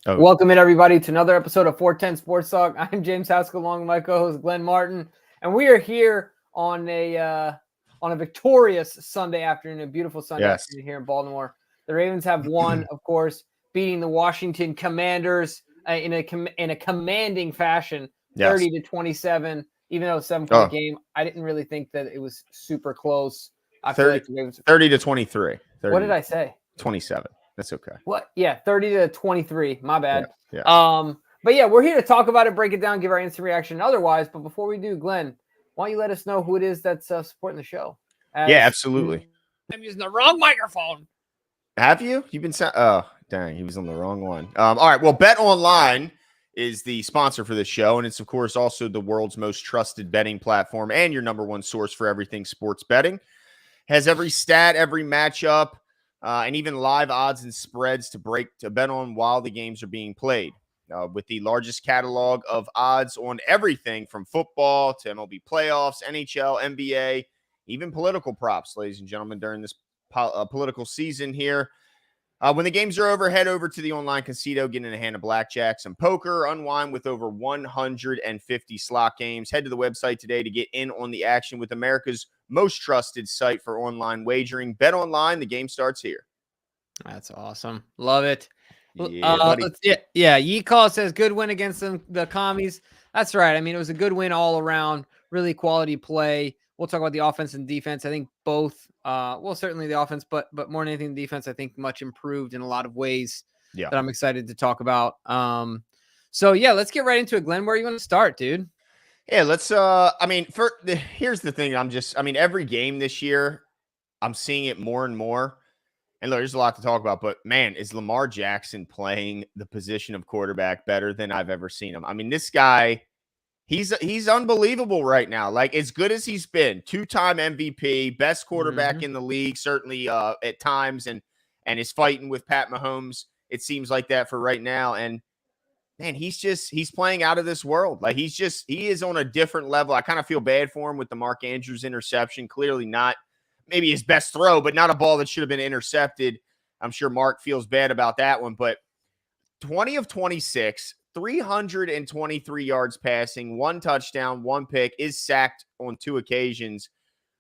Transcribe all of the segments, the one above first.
Oh, Welcome in, everybody, to another episode of 410 Sports Talk. I'm James Haskell, along with my co-host Glenn Martin, and we are here on a victorious Sunday afternoon, a beautiful Sunday afternoon here in Baltimore. The Ravens have won, of course, beating the Washington Commanders in a commanding fashion, 30-27. Even though it's a 7-point game, I didn't really think that it was super close. I feel like the Ravens 30-23. What did I say? 27. That's okay. What? Yeah, 30-23. My bad. Yeah. But yeah, we're here to talk about it, break it down, give our instant reaction otherwise. But before we do, Glenn, why don't you let us know who it is that's supporting the show? Yeah, absolutely. I'm using the wrong microphone. Have you? You've been oh, dang, he was on the wrong one. All right. Well, BetOnline is the sponsor for this show, and it's, of course, also the world's most trusted betting platform and your number one source for everything sports betting. Has every stat, every matchup, and even live odds and spreads to bet on while the games are being played. With the largest catalog of odds on everything from football to MLB playoffs, NHL, NBA, even political props, ladies and gentlemen, during this political season here. When the games are over, head over to the online casino, get in a hand of blackjack, some poker, unwind with over 150 slot games. Head to the website today to get in on the action with America's most trusted site for online wagering. BetOnline, the game starts here. That's awesome. Love it. Yeah, buddy. Yee-Call says good win against the commies. That's right. I mean, it was a good win all around. Really quality play. We'll talk about the offense and defense. I think both, certainly the offense, but more than anything, the defense, I think much improved in a lot of ways that I'm excited to talk about. Let's get right into it. Glenn, where are you want to start, dude? Yeah, let's, here's the thing. Every game this year, I'm seeing it more and more. And look, there's a lot to talk about, but man, is Lamar Jackson playing the position of quarterback better than I've ever seen him? I mean, this guy, he's unbelievable right now. Like, as good as he's been, 2-time MVP, best quarterback in the league, certainly at times, and is fighting with Pat Mahomes. It seems like that for right now. And man, he's playing out of this world. Like, he is on a different level. I kind of feel bad for him with the Mark Andrews interception. Clearly not maybe his best throw, but not a ball that should have been intercepted. I'm sure Mark feels bad about that one, but 20 of 26, 323 yards passing, 1 touchdown, 1 pick, is sacked on 2 occasions.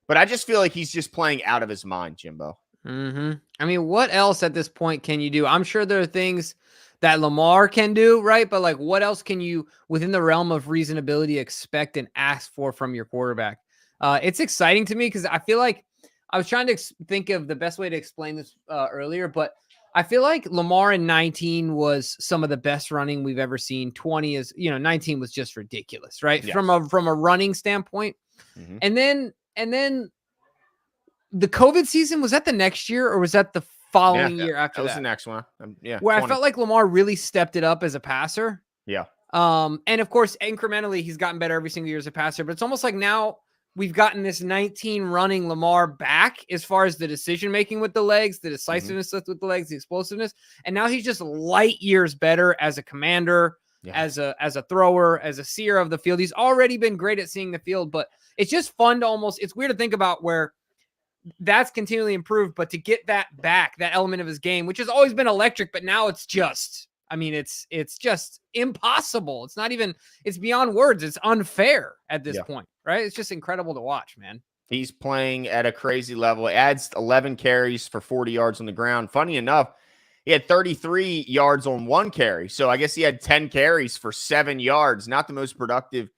But I just feel like he's just playing out of his mind, Jimbo. I mean, what else at this point can you do? I'm sure there are things that Lamar can do, right? But like, what else can you, within the realm of reasonability, expect and ask for from your quarterback? It's exciting to me because I feel like I was trying to think of the best way to explain this earlier, but I feel like Lamar in 19 was some of the best running we've ever seen. 19 was just ridiculous, right? Yes. From a running standpoint. And then the COVID season, was that the next year or was that the following year after that? That was the next one. Where 20. I felt like Lamar really stepped it up as a passer. Yeah. And of course, incrementally, he's gotten better every single year as a passer, but it's almost like now we've gotten this 19 running Lamar back as far as the decision-making with the legs, the decisiveness with the legs, the explosiveness. And now he's just light years better as a commander, as a thrower, as a seer of the field. He's already been great at seeing the field, but it's just fun to it's weird to think about where that's continually improved, but to get that back, that element of his game, which has always been electric, but now it's just, it's just impossible. It's not even, it's beyond words. It's unfair at this point, right? It's just incredible to watch, man. He's playing at a crazy level. He adds 11 carries for 40 yards on the ground. Funny enough, he had 33 yards on 1 carry. So I guess he had 10 carries for 7 yards. Not the most productive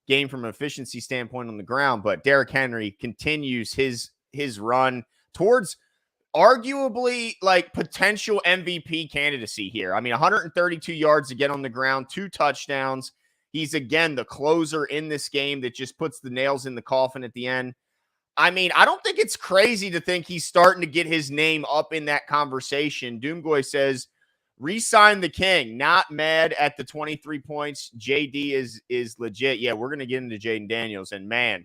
game from an efficiency standpoint on the ground, but Derrick Henry continues his run towards arguably like potential MVP candidacy here. I mean, 132 yards to get on the ground, 2 touchdowns. He's, again, the closer in this game that just puts the nails in the coffin at the end. I mean, I don't think it's crazy to think he's starting to get his name up in that conversation. Doomgoy says, re-sign the king. Not mad at the 23 points. JD is legit. Yeah, we're going to get into Jayden Daniels. And, man,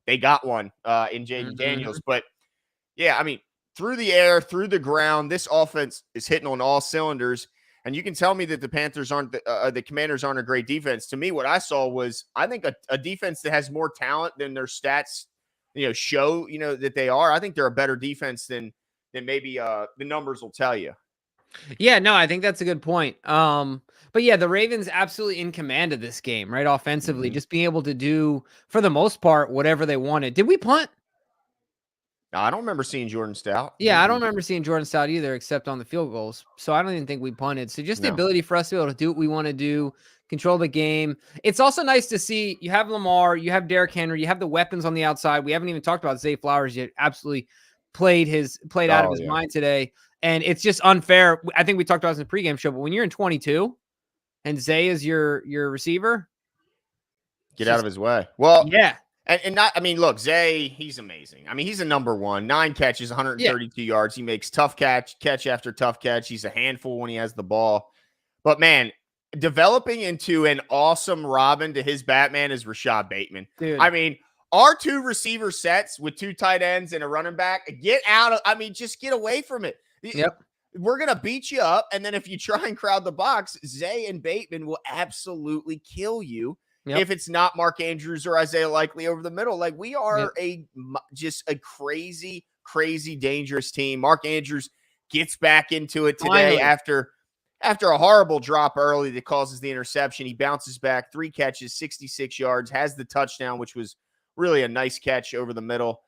they got one in Jayden Daniels. But, yeah, I mean, through the air, through the ground, this offense is hitting on all cylinders. And you can tell me that the Panthers aren't, the Commanders aren't a great defense. To me, what I saw was, I think, a defense that has more talent than their stats, show, that they are. I think they're a better defense than maybe the numbers will tell you. Yeah, no, I think that's a good point. But yeah, the Ravens absolutely in command of this game, right? Offensively, Mhm. just being able to do for the most part whatever they wanted. Did we punt? I don't remember seeing Jordan Stout. Yeah, I don't remember seeing Jordan Stout either, except on the field goals. So I don't even think we punted. So just the No. ability for us to be able to do what we want to do, control the game. It's also nice to see you have Lamar, you have Derrick Henry, you have the weapons on the outside. We haven't even talked about Zay Flowers yet. Absolutely played out of Oh, his yeah. mind today. And it's just unfair. I think we talked about this in the pregame show, but when you're in 22 and Zay is your receiver, it's Get out just of his way. Well, yeah. and not, I mean, look, Zay, he's amazing. I mean, he's a number one, 9 catches, Yeah. 132 yards. He makes tough catch after tough catch. He's a handful when he has the ball. But man, developing into an awesome Robin to his Batman is Rashad Bateman. Dude. I mean, our 2 receiver sets with 2 tight ends and a running back, get out of, I mean, just get away from it. Yep. We're going to beat you up. And then if you try and crowd the box, Zay and Bateman will absolutely kill you. Yep. If it's not Mark Andrews or Isaiah Likely over the middle. Like, we are just a crazy, crazy dangerous team. Mark Andrews gets back into it today after a horrible drop early that causes the interception. He bounces back, 3 catches, 66 yards, has the touchdown, which was really a nice catch over the middle.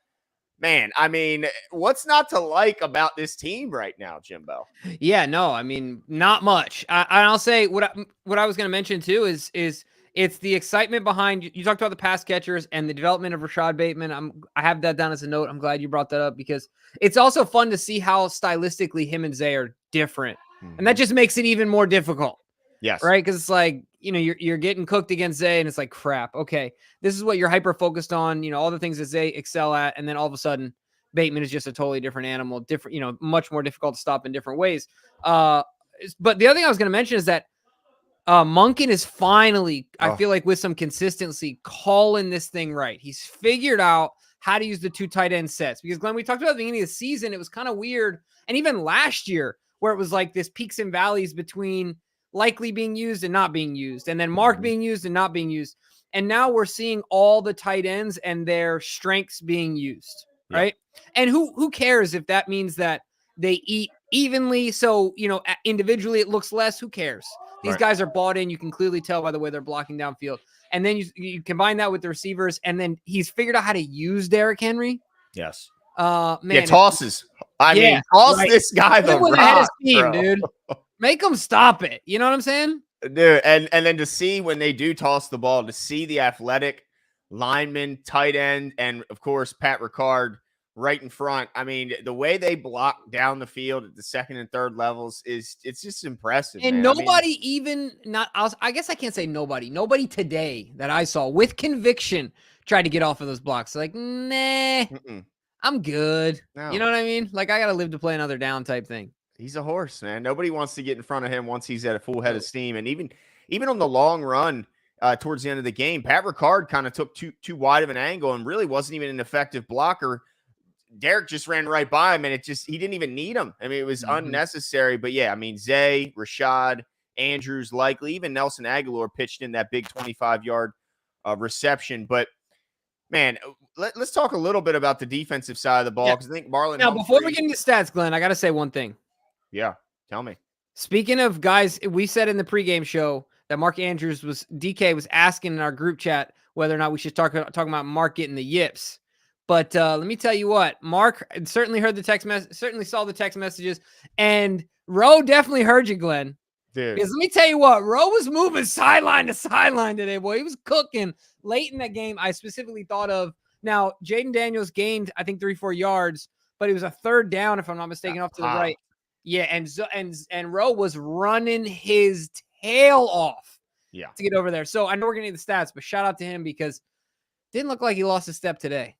Man, I mean, what's not to like about this team right now, Jimbo? Yeah, no, I mean, not much. I'll say what I was going to mention too is it's the excitement behind you. Talked about the pass catchers and the development of Rashad Bateman. I have that down as a note. I'm glad you brought that up because it's also fun to see how stylistically him and Zay are different, and that just makes it even more difficult. Yes. Right, because it's like you're getting cooked against Zay, and it's like crap. Okay, this is what you're hyper focused on. All the things that Zay excel at, and then all of a sudden Bateman is just a totally different animal, different, much more difficult to stop in different ways. But the other thing I was going to mention is that Monken is finally, I feel like, with some consistency, calling this thing right. He's figured out how to use the 2 tight end sets because, Glenn, we talked about at the beginning of the season, it was kind of weird, and even last year where it was like this peaks and valleys between Likely being used and not being used, and then Mark being used and not being used. And now we're seeing all the tight ends and their strengths being used, right? And who cares if that means that they eat evenly? So, individually it looks less. Who cares? These guys are bought in. You can clearly tell by the way they're blocking downfield. And then you combine that with the receivers, and then he's figured out how to use Derrick Henry. Yes. Man. Yeah, tosses. I mean, toss this guy the rock, steam, dude. Make them stop it. You know what I'm saying? Dude, and then to see when they do toss the ball, to see the athletic lineman, tight end, and of course, Pat Ricard right in front. I mean, the way they block down the field at the second and third levels it's just impressive. And man. nobody I guess I can't say nobody. Nobody today that I saw with conviction tried to get off of those blocks. Like, nah, I'm good. No. You know what I mean? Like, I got to live to play another down type thing. He's a horse, man. Nobody wants to get in front of him once he's at a full head of steam. And even on the long run towards the end of the game, Pat Ricard kind of took too wide of an angle and really wasn't even an effective blocker. Derrick just ran right by him, and he didn't even need him. I mean, it was unnecessary. But yeah, I mean, Zay, Rashad, Andrews, Likely, even Nelson Aguilar pitched in that big 25-yard reception. But man, let's talk a little bit about the defensive side of the ball because I think Marlon. Now, before we get into stats, Glenn, I got to say one thing. Yeah, tell me. Speaking of guys, we said in the pregame show that Mark Andrews DK was asking in our group chat whether or not we should talking about Mark getting the yips. But let me tell you what, Mark certainly heard the text message, certainly saw the text messages, and Roe definitely heard you, Glenn. Dude. Because let me tell you what, Roe was moving sideline to sideline today, boy. He was cooking late in that game. I specifically thought of, now, Jayden Daniels gained, I think, 3-4 yards, but it was a third down, if I'm not mistaken, off to the right. Yeah, and Roe was running his tail off to get over there. So I know we're going to need the stats, but shout out to him because it didn't look like he lost a step today.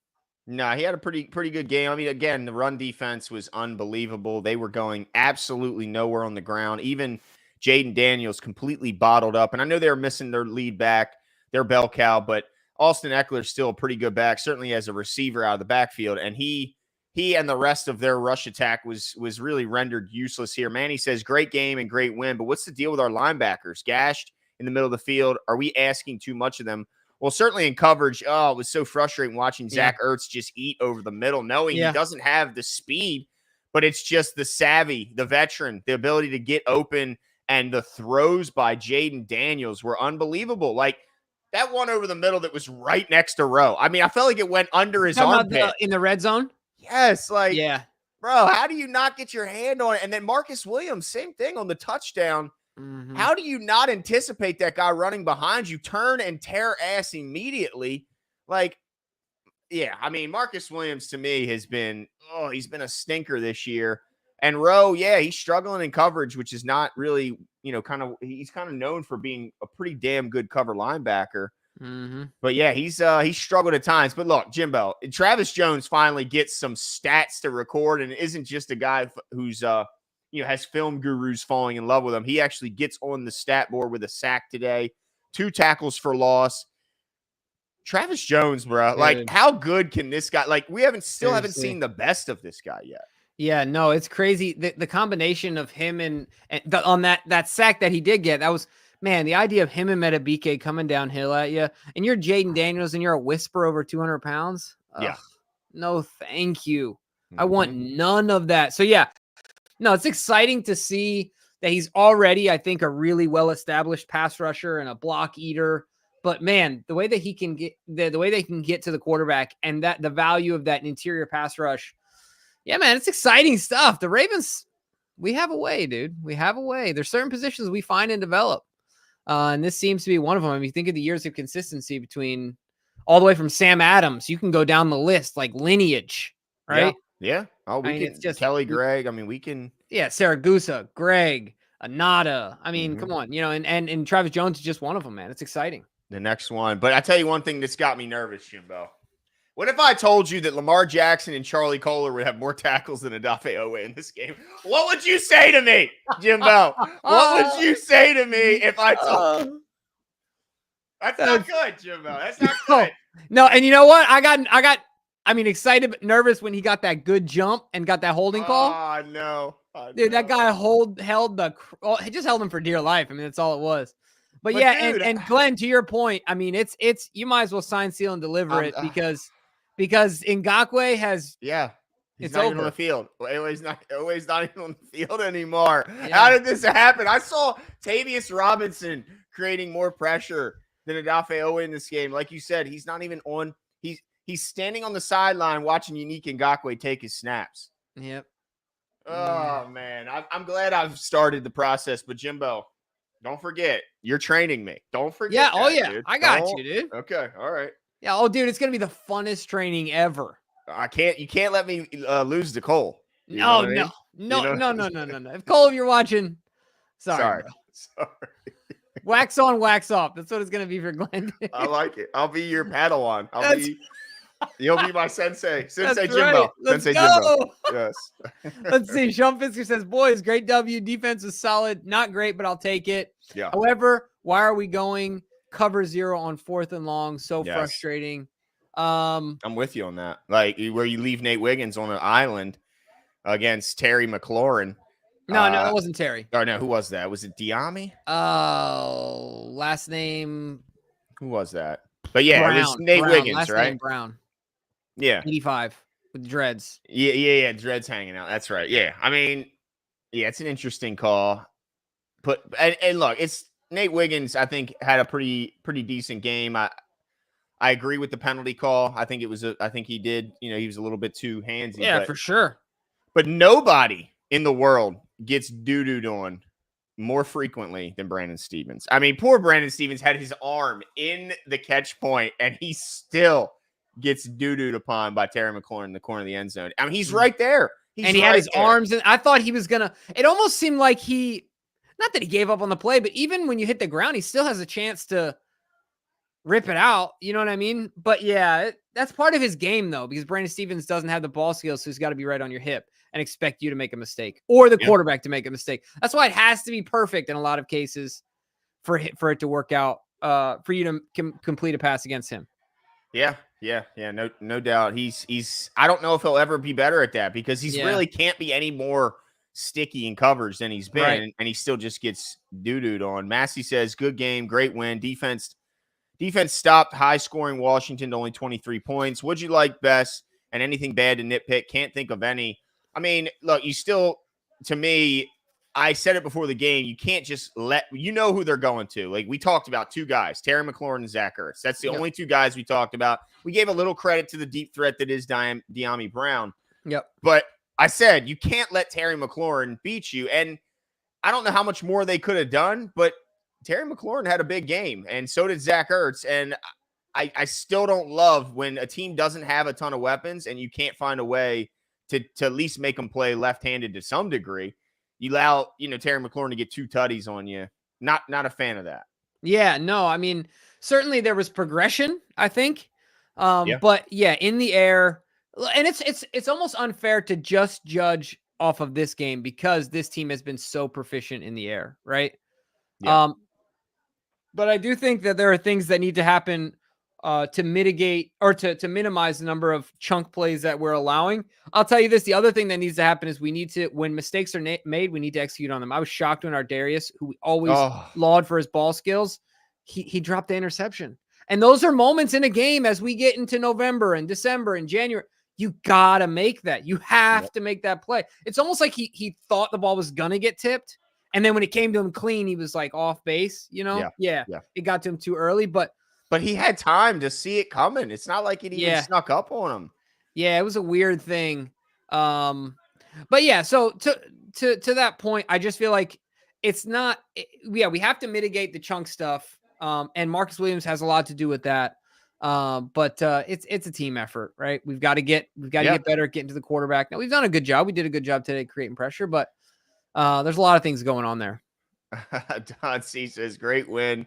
No, he had a pretty good game. I mean, again, the run defense was unbelievable. They were going absolutely nowhere on the ground. Even Jayden Daniels completely bottled up. And I know they were missing their lead back, their bell cow, but Austin Eckler's still a pretty good back, certainly as a receiver out of the backfield. And he and the rest of their rush attack was really rendered useless here. Manny says, great game and great win, but what's the deal with our linebackers? Gashed in the middle of the field. Are we asking too much of them? Well, certainly in coverage, it was so frustrating watching Zach Ertz just eat over the middle, knowing he doesn't have the speed, but it's just the savvy, the veteran, the ability to get open, and the throws by Jayden Daniels were unbelievable. Like that one over the middle that was right next to Rowe. I mean, I felt like it went under his armpit. In the red zone? Yes, like, yeah. Bro, how do you not get your hand on it? And then Marcus Williams, same thing on the touchdown. Mm-hmm. How do you not anticipate that guy running behind you, turn and tear ass immediately? Like, yeah, I mean, Marcus Williams to me has been, he's been a stinker this year. And Rowe, yeah, he's struggling in coverage, which is not really, he's kind of known for being a pretty damn good cover linebacker. Mm-hmm. But yeah, he's struggled at times. But look, Jimbo, Travis Jones finally gets some stats to record and isn't just a guy who's has film gurus falling in love with him. He actually gets on the stat board with a sack today, 2 tackles for loss. Travis Jones, bro, like how good can this guy? Like we haven't seen the best of this guy yet. Yeah, no, it's crazy. The combination of him and on that sack that he did get, that was. Man, the idea of him and Metabike coming downhill at you, and you're Jayden Daniels and you're a whisper over 200 pounds. Yeah. No, thank you. I want none of that. So, yeah, no, it's exciting to see that he's already, I think, a really well-established pass rusher and a block eater. But, man, the way that he can get the way they can get to the quarterback and that the value of that interior pass rush. Yeah, man, it's exciting stuff. The Ravens, we have a way, dude. We have a way. There's certain positions we find and develop. And this seems to be one of them. I mean, you think of the years of consistency between all the way from Sam Adams. You can go down the list like lineage, right? Yeah. Oh, we can just Kelly Gregg. I mean, we can. Yeah, Saragusa, Gregg, Anada. I mean, come on, and Travis Jones is just one of them, man. It's exciting. The next one. But I tell you one thing that's got me nervous, Jimbo. What if I told you that Lamar Jackson and Charlie Kohler would have more tackles than Odafe Owe in this game? What would you say to me, Jimbo? What would you say to me if I told you? That's not good, Jimbo. That's not good. No, and you know what? I mean, excited but nervous when he got that good jump and got that holding call. Oh, no. Dude, that guy he just held him for dear life. I mean, that's all it was. But yeah, dude, and Glenn, to your point, I mean, it's you might as well sign, seal, and deliver it because Ngakoue has he's not even on the field. He's not even on the field anymore. Yeah. How did this happen? I saw Tavius Robinson creating more pressure than Odafe Owe in this game. Like you said, he's not even on. He's standing on the sideline watching Unique Ngakoue take his snaps. Yep. Oh man, I'm glad I've started the process. But Jimbo, don't forget, you're training me. Don't forget. Yeah. Dude. I got you, dude. Okay. All right. Yeah. Oh, dude, it's gonna be the funnest training ever. You can't let me lose to Cole. No. If Cole, if you're watching, sorry. Wax on, wax off. That's what it's gonna be for Glenn. I like it. I'll be your Padawan. You'll be my sensei. Sensei Jimbo. Right. Let's Sensei go. Jimbo. Yes. Let's see. Sean Fisker says, boys, great W. Defense was solid. Not great, but I'll take it. Yeah. However, why are we going cover 0 on 4th and long? So frustrating. I'm with you on that. Like where you leave Nate Wiggins on an island against Terry McLaurin. No, that wasn't Terry. Oh, no. Who was that? Was it Diami? Last name. Who was that? But yeah, Brown. it was Nate Wiggins, last right? Name Brown. Yeah. 85 with dreads. Yeah. Dreads hanging out. That's right. Yeah. I mean, yeah, it's an interesting call. And look, it's Nate Wiggins, I think, had a pretty decent game. I agree with the penalty call. I think he did, he was a little bit too handsy. Yeah, for sure. But nobody in the world gets doo-dooed on more frequently than Brandon Stevens. I mean, poor Brandon Stevens had his arm in the catch point, and he still gets doo-dooed upon by Terry McLaurin in the corner of the end zone. I mean, he's right there. He had his arms, and I thought he was going to – it almost seemed like not that he gave up on the play, but even when you hit the ground, he still has a chance to rip it out. You know what I mean? But, yeah, that's part of his game, though, because Brandon Stevens doesn't have the ball skills, so he's got to be right on your hip and expect you to make a mistake or the quarterback to make a mistake. That's why it has to be perfect in a lot of cases for it to work out, for you to complete a pass against him. Yeah. No doubt. He's I don't know if he'll ever be better at that because he's really can't be any more sticky in coverage than he's been. And he still just gets doo-dooed on. Massey says, good game, great win. Defense stopped high-scoring Washington to only 23 points. What'd you like best? And anything bad to nitpick? Can't think of any. I mean, look, to me, I said it before the game. You can't just who they're going to. Like, we talked about two guys, Terry McLaurin and Zach Ertz. That's the only two guys we talked about. We gave a little credit to the deep threat that is De'Ami Brown. Yep. But I said, you can't let Terry McLaurin beat you. And I don't know how much more they could have done, but Terry McLaurin had a big game, and so did Zach Ertz. And I still don't love when a team doesn't have a ton of weapons and you can't find a way to at least make them play left-handed to some degree. You allow, Terry McLaurin to get 2 tutties on you. Not a fan of that. Yeah, no, I mean, certainly there was progression, I think. Yeah. But yeah, in the air, and it's almost unfair to just judge off of this game because this team has been so proficient in the air, right? Yeah. But I do think that there are things that need to happen to mitigate or to minimize the number of chunk plays that we're allowing. I'll tell you this. The other thing that needs to happen is when mistakes are made, we need to execute on them. I was shocked when our Darius, who we always laud for his ball skills, he dropped the interception. And those are moments in a game as we get into November and December and January. You got to make that. You have to make that play. It's almost like he thought the ball was going to get tipped. And then when it came to him clean, he was like off base, Yeah. It got to him too early, but he had time to see it coming. It's not like it even snuck up on him. Yeah, it was a weird thing. But yeah, so to that point, I just feel like it's not. We have to mitigate the chunk stuff. And Marcus Williams has a lot to do with that. But it's a team effort, right? We've got to get better at getting to the quarterback. Now we've done a good job. We did a good job today creating pressure, but there's a lot of things going on there. Don C says, great win.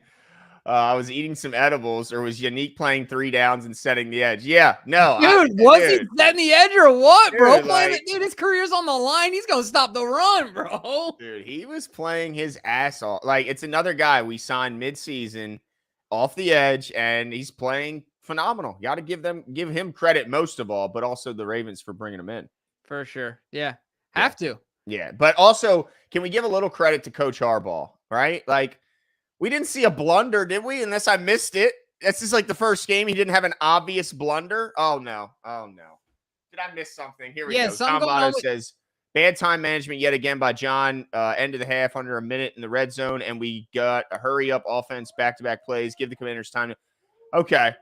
I was eating some edibles, or was Yannick playing 3 downs and setting the edge? Yeah, no. Dude, he setting the edge or what, bro? Dude, his career's on the line. He's going to stop the run, bro. Dude, he was playing his ass off. Like, it's another guy we signed mid-season off the edge, and he's playing phenomenal. You got to give him credit most of all, but also the Ravens for bringing him in. For sure. Yeah. Have to. Yeah, but also, can we give a little credit to Coach Harbaugh, right? Like, we didn't see a blunder, did we? Unless I missed it. This is like the first game he didn't have an obvious blunder. Oh, no. Did I miss something? Here we go. Tom Bono says, bad time management yet again by John. End of the half, under a minute in the red zone, and we got a hurry-up offense, back-to-back plays. Give the Commanders time to – okay.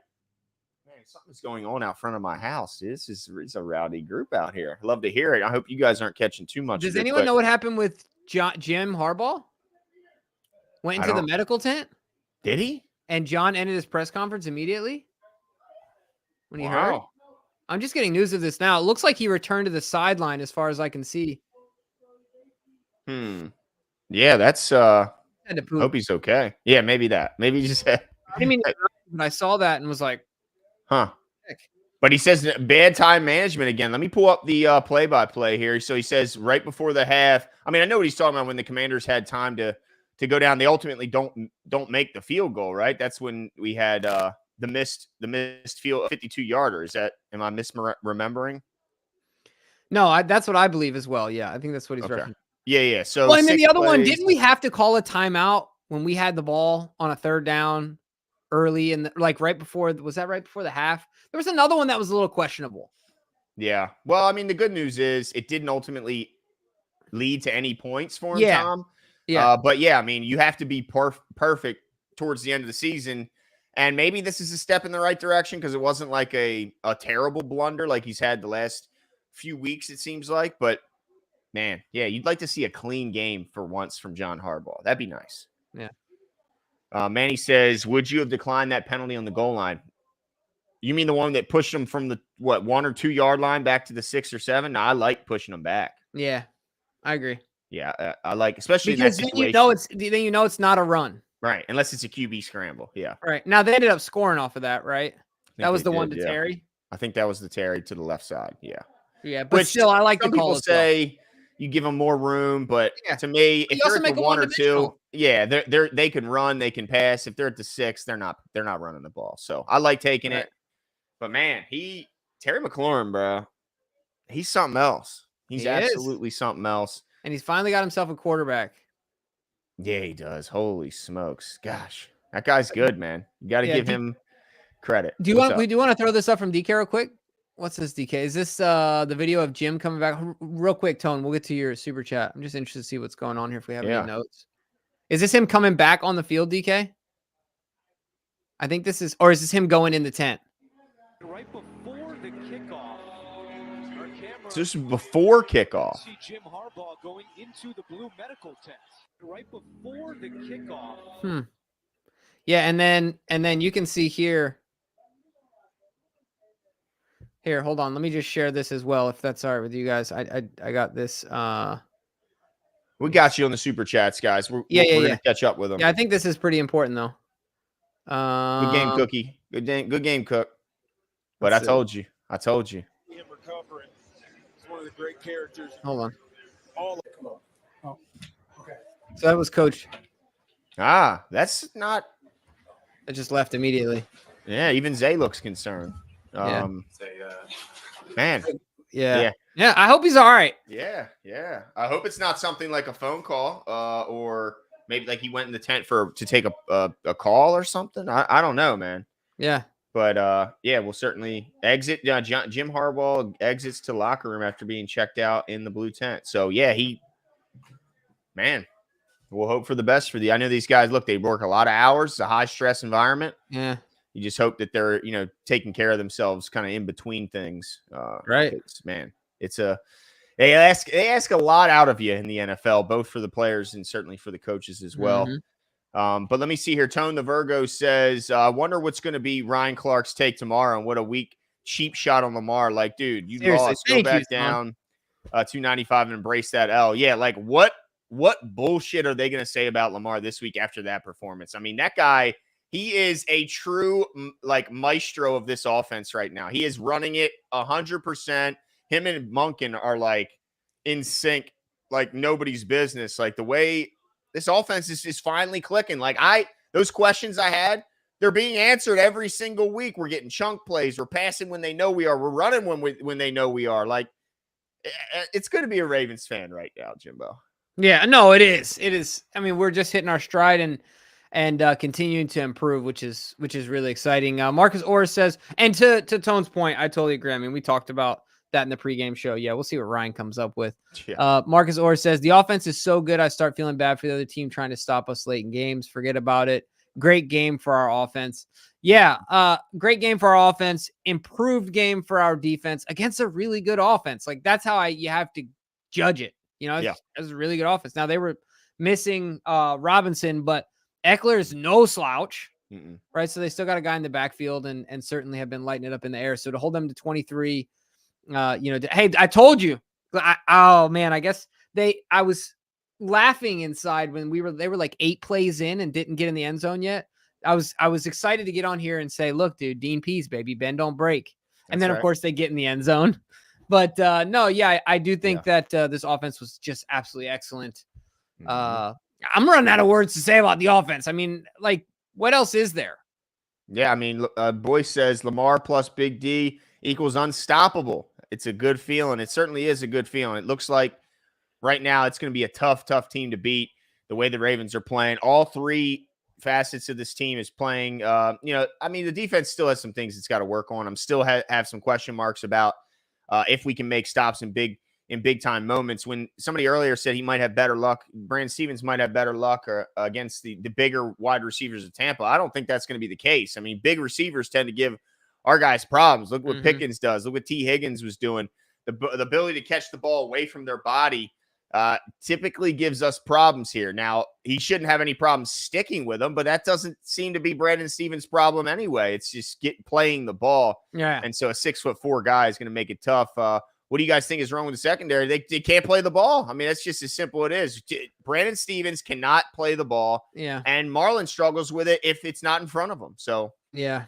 Man, something's going on out front of my house. It's a rowdy group out here. I love to hear it. I hope you guys aren't catching too much. Does anyone know what happened with Jim Harbaugh? Went into the medical tent. Did he? And John ended his press conference immediately when he heard. I'm just getting news of this now. It looks like he returned to the sideline as far as I can see. Yeah, that's hope he's okay. Yeah, maybe that. Maybe he just had. I mean, I saw that and was like, huh. But he says bad time management again. Let me pull up the play-by-play here. So he says right before the half. I mean, I know what he's talking about when the Commanders had time to go down. They ultimately don't make the field goal, right? That's when we had the missed field 52-yarder. Am I misremembering? No, that's what I believe as well. Yeah, I think that's what he's referencing. Yeah. So, well, and then the other one, didn't we have to call a timeout when we had the ball on a 3rd down early and right before? Was that right before the half? There was another one that was a little questionable. Yeah. Well, I mean, the good news is it didn't ultimately lead to any points for him, Tom. Yeah. But yeah, I mean, you have to be perfect towards the end of the season. And maybe this is a step in the right direction because it wasn't like a terrible blunder like he's had the last few weeks, it seems like. But man, yeah, you'd like to see a clean game for once from John Harbaugh. That'd be nice. Yeah. Manny says, would you have declined that penalty on the goal line? You mean the one that pushed him from the 1 or 2 yard line back to the 6 or 7? No, I like pushing him back. Yeah, I agree. Yeah, I like, especially because in that situation. Then you know it's not a run, right? Unless it's a QB scramble. Yeah. Right. Now they ended up scoring off of that, right? That was the one to Terry. I think that was the Terry to the left side. Yeah. Yeah, but still, I like the call. People say you give them more room, but to me, if they're at the 1 or 2, they can run, they can pass. If they're at the 6, they're not running the ball. So I like taking it. But man, Terry McLaurin, bro, he's something else. He's absolutely something else. And he's finally got himself a quarterback. Yeah, he does. Holy smokes. Gosh, that guy's good, man. You got to give him credit. We do want to throw this up from DK real quick. What's this, DK? Is this the video of Jim coming back? Real quick, Tone, we'll get to your super chat. I'm just interested to see what's going on here if we have any notes. Is this him coming back on the field, DK? I think this is, or is this him going in the tent? Right before the kickoff. So this is before kickoff. See Jim Harbaugh going into the blue medical tent. Right before the kickoff. Yeah, and then you can see here. Here, hold on. Let me just share this as well, if that's all right with you guys. I got this. We got you on the super chats, guys. We're gonna catch up with them. Yeah, I think this is pretty important though. Good game, Cookie. Good game, Cook. But I told you. Him recovering. He's one of the great characters. Hold on. Oh, okay. So that was Coach. That's not. I just left immediately. Yeah, even Zay looks concerned. Man. Yeah. I hope he's all right. Yeah. I hope it's not something like a phone call, or maybe like he went in the tent to take a call or something. I don't know, man. Yeah. But we'll certainly exit. Jim Harbaugh exits to locker room after being checked out in the blue tent. So yeah, we'll hope for the best for I know these guys. Look, they work a lot of hours. It's a high stress environment. Yeah. You just hope that they're, taking care of themselves kind of in between things. Right. Man, they ask a lot out of you in the NFL, both for the players and certainly for the coaches as well. Mm-hmm. But let me see here. Tone the Virgo says, I wonder what's going to be Ryan Clark's take tomorrow and what a weak cheap shot on Lamar. Like, dude, you lost. Go back down 295 and embrace that L. Yeah, like what bullshit are they going to say about Lamar this week after that performance? I mean, that guy, he is a true maestro of this offense right now. He is running it 100%. Him and Monken are like in sync, like nobody's business. Like the way this offense is finally clicking. Like those questions I had, they're being answered every single week. We're getting chunk plays. We're passing when they know we are. We're running when they know we are. Like it's good to be a Ravens fan right now, Jimbo. Yeah, no, it is. It is. I mean, we're just hitting our stride and continuing to improve, which is really exciting. Marcus Orr says, and to Tone's point, I totally agree. I mean, we talked about that in the pregame show. Yeah, we'll see what Ryan comes up with. Yeah. Marcus Orr says, the offense is so good, I start feeling bad for the other team trying to stop us late in games. Forget about it. Great game for our offense. Yeah, great game for our offense. Improved game for our defense against a really good offense. Like, that's how you have to judge it. It's a really good offense. Now, they were missing Robinson, but Eckler's no slouch, right? So they still got a guy in the backfield and certainly have been lighting it up in the air. So to hold them to 23, hey, I told you. I guess I was laughing inside when they were like 8 plays in and didn't get in the end zone yet. I was excited to get on here and say, look, dude, Dean Pease, baby, bend don't break. And then, of course, they get in the end zone. But I do think that this offense was just absolutely excellent. I'm running out of words to say about the offense. I mean, like, what else is there? Yeah, I mean, Boyce says Lamar plus Big D equals unstoppable. It's a good feeling. It certainly is a good feeling. It looks like right now it's going to be a tough team to beat the way the Ravens are playing. All 3 facets of this team is playing. I mean, the defense still has some things it's got to work on. I'm still have some question marks about if we can make stops in big time moments. When somebody earlier said he might have better luck, Brandon Stevens might have better luck against the bigger wide receivers of Tampa. I don't think that's going to be the case. I mean, big receivers tend to give our guys problems. Look what Pickens does. Look what T. Higgins was doing. The ability to catch the ball away from their body typically gives us problems here. Now, he shouldn't have any problems sticking with them, but that doesn't seem to be Brandon Stevens' problem anyway. It's just playing the ball. Yeah. And so a 6'4" guy is going to make it tough. What do you guys think is wrong with the secondary? They can't play the ball. I mean, that's just as simple it is. Brandon Stevens cannot play the ball. Yeah. And Marlon struggles with it if it's not in front of him. So yeah.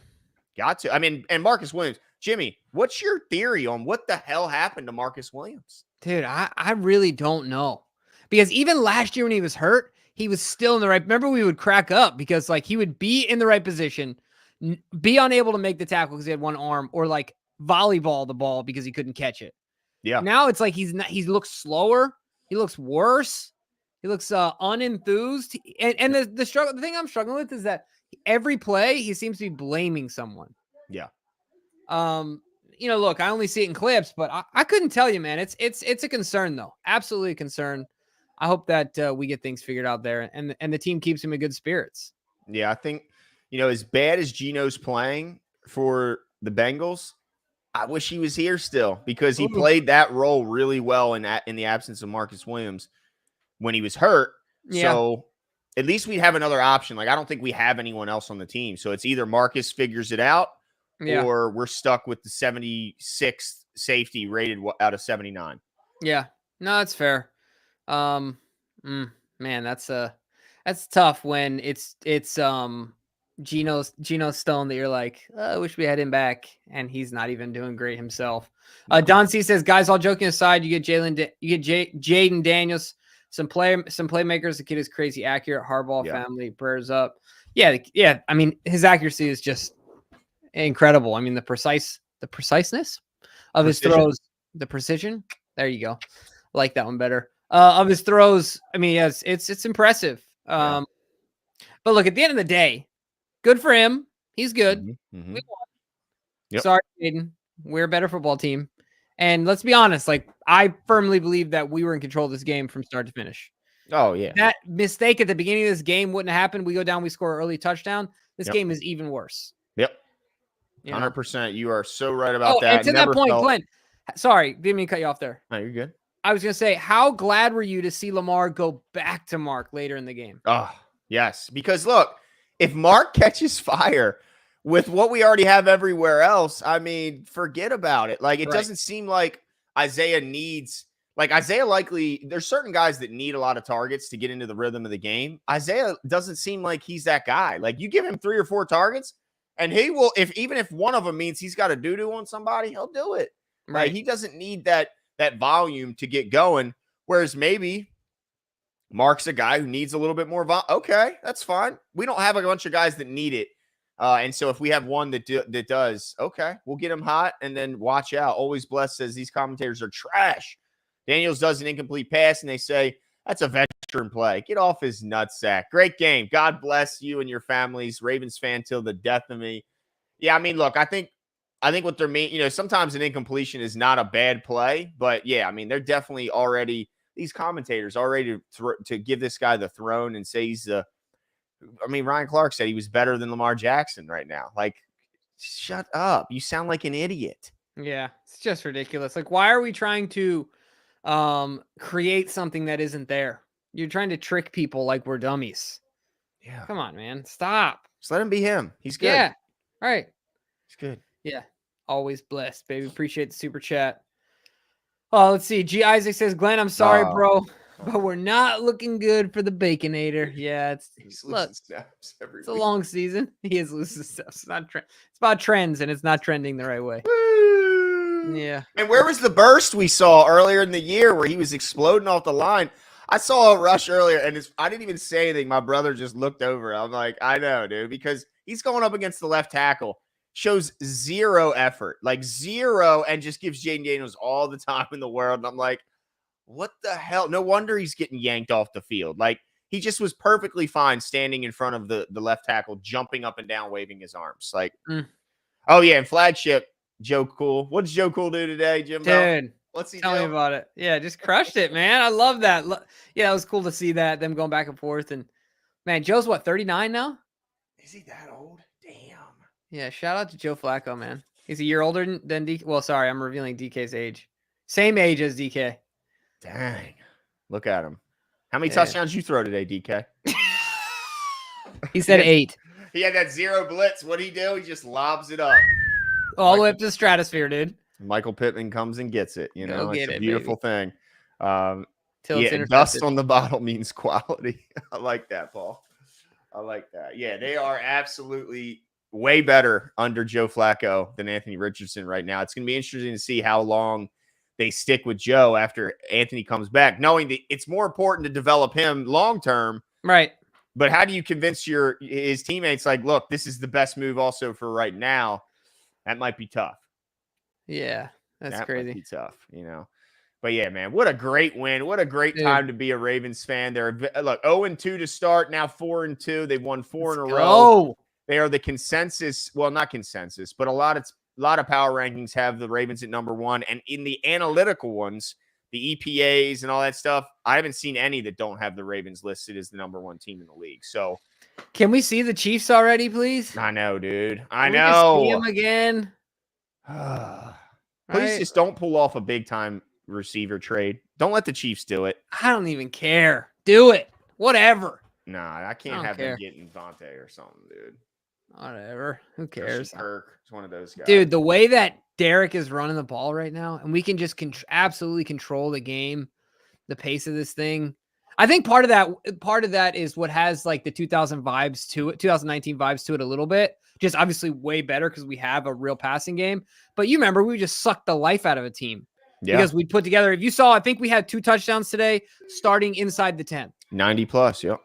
Got to. I mean, and Marcus Williams. Jimmy, what's your theory on what the hell happened to Marcus Williams? Dude, I really don't know. Because even last year when he was hurt, he was still in the right. Remember, we would crack up because like he would be in the right position, be unable to make the tackle because he had one arm, or like volleyball the ball because he couldn't catch it. Yeah. Now it's like he looks slower. He looks worse. He looks unenthused. And the thing I'm struggling with is that every play he seems to be blaming someone. Yeah. look, I only see it in clips, but I couldn't tell you, man. It's a concern though. Absolutely a concern. I hope that we get things figured out there and the team keeps him in good spirits. Yeah, I think, as bad as Geno's playing for the Bengals, I wish he was here still because he played that role really well in the absence of Marcus Williams when he was hurt. Yeah. So at least we have another option. Like, I don't think we have anyone else on the team. So it's either Marcus figures it out or we're stuck with the 76th safety rated out of 79. Yeah. No, that's fair. Man, that's tough when it's Geno Stone that you're like, I wish we had him back, and he's not even doing great himself. Don C says, guys, all joking aside, you get Jayden Daniels, some playmakers. The kid is crazy accurate. Harbaugh family prayers up. Yeah. I mean, his accuracy is just incredible. I mean, the preciseness of his throws, the precision. There you go. I like that one better. Of his throws, I mean, yes, it's impressive. But look, at the end of the day, good for him. He's good. We won. Yep. Sorry, Jayden. We're a better football team. And let's be honest, like, I firmly believe that we were in control of this game from start to finish. Oh, yeah. That mistake at the beginning of this game wouldn't have happened. We go down, we score an early touchdown. This game is even worse. Yep. 100%. You are so right about that. And to that point, Glenn, sorry, didn't mean to cut you off there. No, you're good. I was going to say, how glad were you to see Lamar go back to Mark later in the game? Oh, yes. Because, look, if Mark catches fire with what we already have everywhere else, I mean, forget about it. Like, it doesn't seem like Isaiah needs – like, Isaiah likely – there's certain guys that need a lot of targets to get into the rhythm of the game. Isaiah doesn't seem like he's that guy. Like, you give him 3 or 4 targets, and he will – even if one of them means he's got to doo-doo on somebody, he'll do it. Right. Like, he doesn't need that volume to get going, whereas maybe Mark's a guy who needs a little bit more volume. Okay, that's fine. We don't have a bunch of guys that need it. And so if we have one that does, okay, we'll get him hot and then watch out. Always Blessed says these commentators are trash. Daniels does an incomplete pass and they say, that's a veteran play. Get off his nutsack. Great game. God bless you and your families. Ravens fan till the death of me. Yeah, I mean, look, I think what they're mean, sometimes an incompletion is not a bad play, but yeah, I mean, they're definitely already, these commentators already to give this guy the throne and say he's Ryan Clark said he was better than Lamar Jackson right now. Like, shut up. You sound like an idiot. Yeah, it's just ridiculous. Like, why are we trying to create something that isn't there? You're trying to trick people like we're dummies. Yeah. Come on, man. Stop. Just let him be him. He's good. Yeah. All right. He's good. Yeah. Always blessed, baby. Appreciate the super chat. Oh, let's see. G. Isaac says, Glenn, I'm sorry, bro, but we're not looking good for the Baconator. Yeah, it's a long season. He is losing stuff. It's not it's about trends, and it's not trending the right way. Woo! Yeah. And where was the burst we saw earlier in the year where he was exploding off the line? I saw a rush earlier, and I didn't even say anything. My brother just looked over. I'm like, I know, dude, because he's going up against the left tackle. Shows zero effort, like zero, and just gives Jayden Daniels all the time in the world. And I'm like, what the hell? No wonder he's getting yanked off the field. Like, he just was perfectly fine standing in front of the left tackle, jumping up and down, waving his arms. Like, Oh, yeah, and flagship, Joe Cool. What did Joe Cool do today, Jim? Dude, what's he tell me about it. Yeah, just crushed it, man. I love that. Yeah, it was cool to see that, them going back and forth. And, man, Joe's what, 39 now? Is he that old? Damn. Yeah, shout out to Joe Flacco, man. He's a year older than DK. Well, sorry, I'm revealing DK's age. Same age as DK. Dang. Look at him. How many touchdowns you throw today, DK? He said 8. He had that zero blitz. What'd he do? He just lobs it up. All the way up to the stratosphere, dude. Michael Pittman comes and gets it. It's a beautiful thing. Till it's dust on the bottle means quality. I like that, Paul. I like that. Yeah, they are absolutely way better under Joe Flacco than Anthony Richardson right now. It's going to be interesting to see how long they stick with Joe after Anthony comes back, knowing that it's more important to develop him long-term. Right. But how do you convince his teammates, like, look, this is the best move also for right now? That might be tough. Yeah, that crazy. Might be tough, But yeah, man, what a great win. What a great time to be a Ravens fan. They're 0-2 to start, now 4-2. They've won 4 in a row. They are the consensus. Well, not consensus, but a lot of lot of power rankings have the Ravens at number 1. And in the analytical ones, the EPAs and all that stuff, I haven't seen any that don't have the Ravens listed as the number 1 team in the league. So can we see the Chiefs already, please? I know, dude. I Can we just see know. them again? Please Right? just don't pull off a big time receiver trade. Don't let the Chiefs do it. I don't even care. Do it. Whatever. Nah, I can't don't have care. them getting Vontae or something, dude. Whatever. Who cares? Christian Kirk is one of those guys. Dude, the way that Derrick is running the ball right now, and we can just absolutely control the game, the pace of this thing. I think part of that is what has like the 2019 vibes to it a little bit. Just obviously way better because we have a real passing game. But you remember we just sucked the life out of a team. Yeah. Because we put together, if you saw, I think we had 2 touchdowns today starting inside the 10. 90 plus, yep.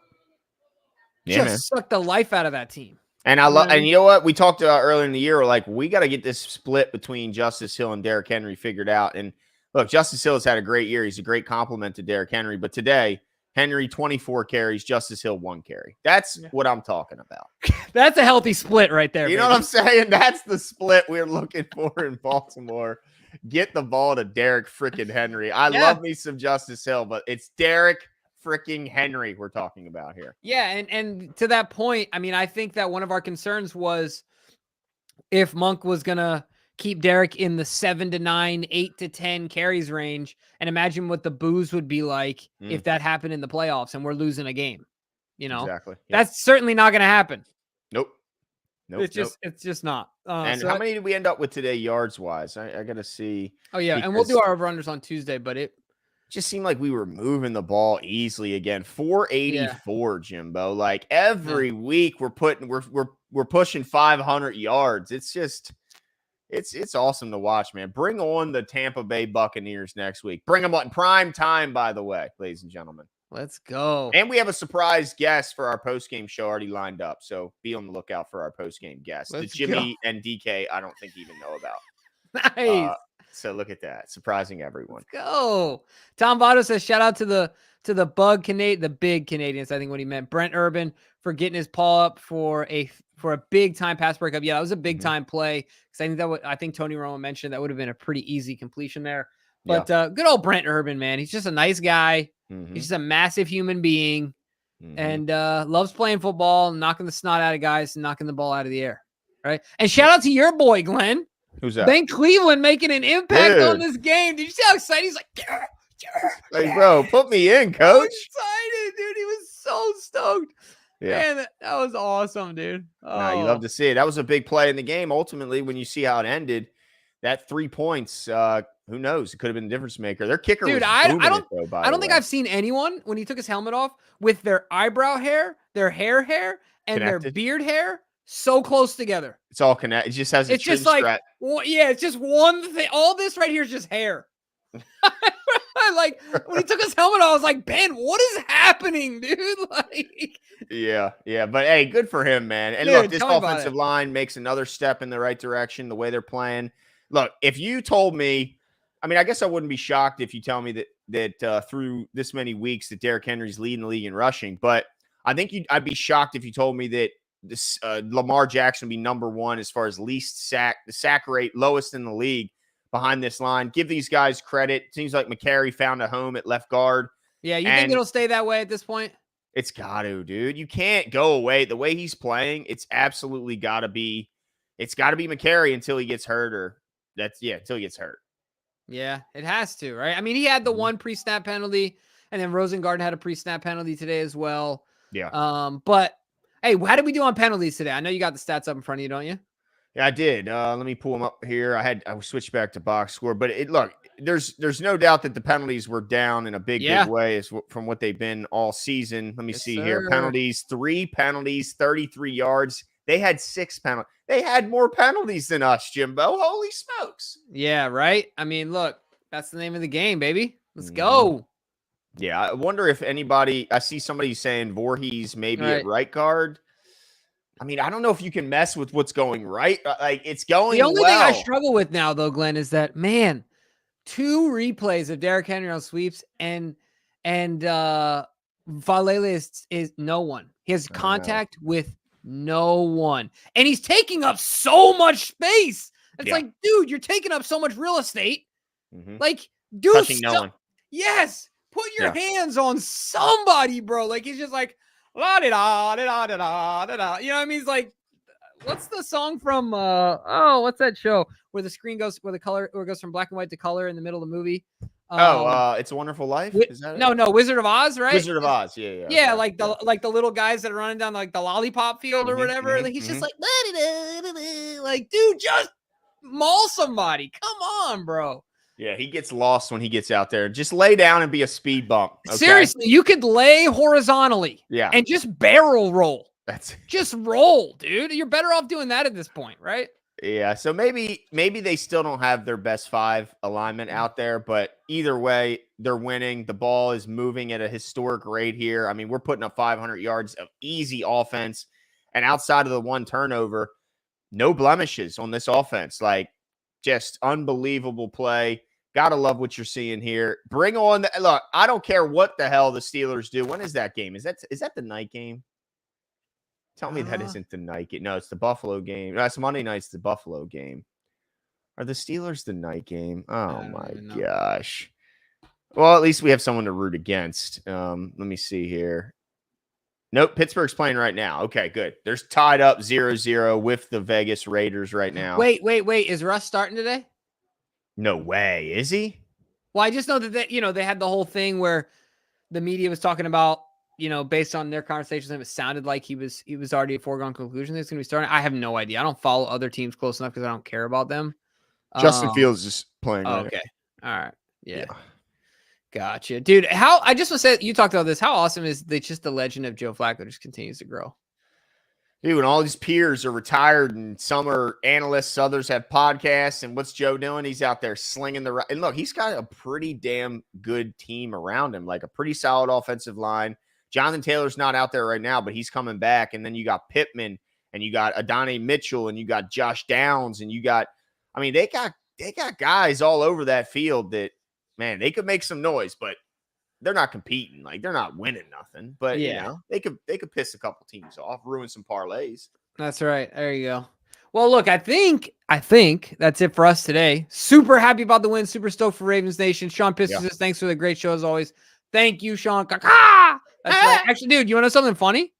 Yeah, man. Sucked the life out of that team. And and you know what? We talked about earlier in the year, we're like, we got to get this split between Justice Hill and Derrick Henry figured out. And look, Justice Hill has had a great year. He's a great compliment to Derrick Henry. But today, Henry 24 carries, Justice Hill 1 carry. That's what I'm talking about. That's a healthy split right there. You know what I'm saying? That's the split we're looking for in Baltimore. Get the ball to Derrick freaking Henry. I love me some Justice Hill, but it's Derrick freaking Henry we're talking about here. Yeah, and to that point, I mean, I think that one of our concerns was if Monk was going to keep Derrick in the 7 to 9, 8 to 10 carries range, and imagine what the boos would be like if that happened in the playoffs and we're losing a game. You know, exactly. That's certainly not going to happen. Nope. It's just not. And how many did we end up with today, yards wise? I got to see. Oh yeah, and we'll do our over-unders on Tuesday, but it just seemed like we were moving the ball easily again. 484, Jimbo. Like every week we're pushing 500 yards. It's just it's awesome to watch, man. Bring on the Tampa Bay Buccaneers next week. Bring them on prime time, by the way, ladies and gentlemen. Let's go. And we have a surprise guest for our post-game show already lined up. So be on the lookout for our post-game guest. The Jimmy and DK, I don't think even know about. Nice. So look at that. Surprising everyone. Let's go. Tom Votto says, shout out to the big Canadians. I think what he meant. Brent Urban for getting his paw up for a big time pass breakup. Yeah, that was a big time play. Because I think Tony Romo mentioned that would have been a pretty easy completion there. But good old Brent Urban, man. He's just a nice guy. He's just a massive human being and loves playing football, knocking the snot out of guys and knocking the ball out of the air. Right. And shout out to your boy, Glenn. Who's that? Ben Cleveland making an impact on this game. Did you see how excited he's like, hey, bro, put me in, coach. Excited, dude. He was so stoked. Yeah. Man, that was awesome, dude. Nah, you love to see it. That was a big play in the game. Ultimately, when you see how it ended, that 3 points, who knows? It could have been a difference maker. Their kicker was I don't think I've seen anyone when he took his helmet off with their eyebrow hair, their hair, and their beard hair so close together. It's all connected. It just has it's just like it's just one thing. All this right here is just hair. Like when he took his helmet off, I was like, Ben, what is happening, dude? Like, yeah. But hey, good for him, man. And look, this offensive line makes another step in the right direction. The way they're playing. Look, if you told me, I mean, I guess I wouldn't be shocked if you tell me that through this many weeks that Derrick Henry's leading the league in rushing. But I think I'd be shocked if you told me that this Lamar Jackson would be number 1 as far as the sack rate, lowest in the league behind this line. Give these guys credit. It seems like McCary found a home at left guard. Yeah, you think it'll stay that way at this point? It's got to, dude. You can't go away. The way he's playing, it's absolutely got to be. It's got to be McCary until he gets hurt, until he gets hurt. Yeah, it has to, right? I mean, he had the one pre-snap penalty, and then Rosengarten had a pre-snap penalty today as well. Yeah. But hey, how did we do on penalties today? I know you got the stats up in front of you, don't you? Yeah, I did. Let me pull them up here. I switched back to box score, but there's no doubt that the penalties were down in a big way from what they've been all season. Let me see here. Penalties, 3 penalties, 33 yards. They had 6 penalties. They had more penalties than us, Jimbo. Holy smokes. Yeah, right? I mean, look, that's the name of the game, baby. Let's go. Yeah, I wonder if I see somebody saying Voorhees maybe at right guard. I mean, I don't know if you can mess with what's going right. Like, it's going well. The only thing I struggle with now, though, Glenn, is that, man, 2 replays of Derrick Henry on sweeps and Valele is no one. He has contact with no one. And he's taking up so much space It's like, dude, you're taking up so much real estate. Mm-hmm. Like, do touching no one. Yes, put your hands on somebody, bro. Like, he's just like, la da da da da da da da. You know what I mean? He's like, what's the song from? What's that show where the screen goes where it goes from black and white to color in the middle of the movie? It's a Wonderful Life. Is that it? No, Wizard of Oz, right? Wizard of Oz. Yeah. Yeah, okay. like the little guys that are running down like the lollipop field or whatever. Like, he's just like, like, dude, just maul somebody. Come on, bro. Yeah, he gets lost when he gets out there. Just lay down and be a speed bump. Okay? Seriously, you could lay horizontally. Yeah. And just barrel roll. That's just roll, dude. You're better off doing that at this point, right? Yeah, so maybe they still don't have their best 5 alignment out there, but either way, they're winning. The ball is moving at a historic rate here. I mean, we're putting up 500 yards of easy offense, and outside of the 1 turnover, no blemishes on this offense. Like, just unbelievable play. Gotta love what you're seeing here. Bring on look, I don't care what the hell the Steelers do. When is that game? Is that the night game? Tell me that isn't the night game. No, it's the Buffalo game. No, it's Monday night's the Buffalo game. Are the Steelers the night game? Oh, my gosh. Well, at least we have someone to root against. Let me see here. Nope, Pittsburgh's playing right now. Okay, good. There's tied up 0-0 with the Vegas Raiders right now. Wait. Is Russ starting today? No way. Is he? Well, I just know that they had the whole thing where the media was talking about, based on their conversations, it sounded like he was already a foregone conclusion that he's going to be starting. I have no idea. I don't follow other teams close enough because I don't care about them. Justin Fields is playing. Right okay. All right. Yeah. Gotcha. Dude, I just want to say, you talked about this. How awesome is just the legend of Joe Flacco just continues to grow. Dude, and all these peers are retired and some are analysts, others have podcasts. And what's Joe doing? He's out there slinging the right. And look, he's got a pretty damn good team around him, like a pretty solid offensive line. Jonathan Taylor's not out there right now, but he's coming back. And then you got Pittman and you got Adonai Mitchell and you got Josh Downs and you got, I mean, they got guys all over that field that, man, they could make some noise, but they're not competing. Like, they're not winning nothing, but they could piss a couple teams off, ruin some parlays. That's right. There you go. Well, look, I think that's it for us today. Super happy about the win. Super stoked for Ravens Nation. Sean Pistons, thanks for the great show as always. Thank you, Sean. That's right. Actually, dude, you want to know something funny?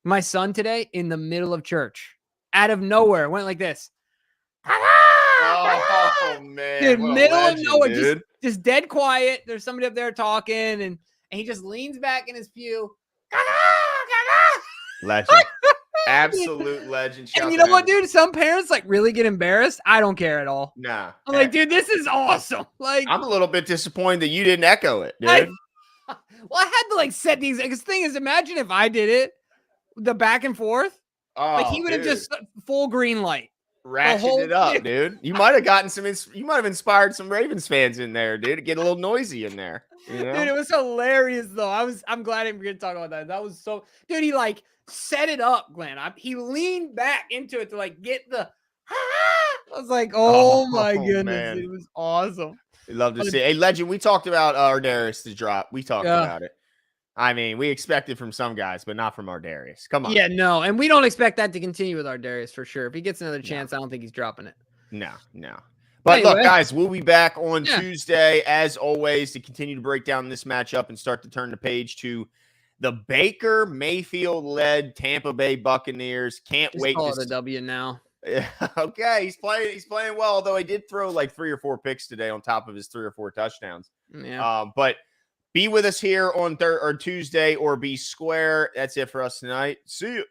My son today in the middle of church, out of nowhere, went like this. Oh, man. Dude, middle of nowhere, just dead quiet. There's somebody up there talking, and he just leans back in his pew. Legend. Absolute legend. And you know what, dude? Some parents really get embarrassed. I don't care at all. Nah. I'm like, dude, this is awesome. Like, I'm a little bit disappointed that you didn't echo it, dude. Well, I had to set these. Because the thing is, imagine if I did it, the back and forth. He would have just full green light. Ratcheted it up, dude. You might have gotten you might have inspired some Ravens fans in there, dude. Get a little noisy in there. You know? Dude, it was hilarious though. I'm glad I'm gonna talk about that. That was so, dude. He set it up, Glenn. He leaned back into it to get the. I was like, oh my goodness, man. It was awesome. We love to see. Hey, legend. We talked about Ardarius to drop. We talked about it. I mean, we expect it from some guys, but not from Ardarius. Come on. Yeah, no. And we don't expect that to continue with Ardarius for sure. If he gets another chance, I don't think he's dropping it. No. But look, guys, we'll be back on Tuesday, as always, to continue to break down this matchup and start to turn the page to the Baker Mayfield-led Tampa Bay Buccaneers. Can't wait. Call it a W now. Okay, he's playing well, although he did throw 3 or 4 picks today on top of his 3 or 4 touchdowns. Yeah. But be with us here on Tuesday or be square. That's it for us tonight. See you.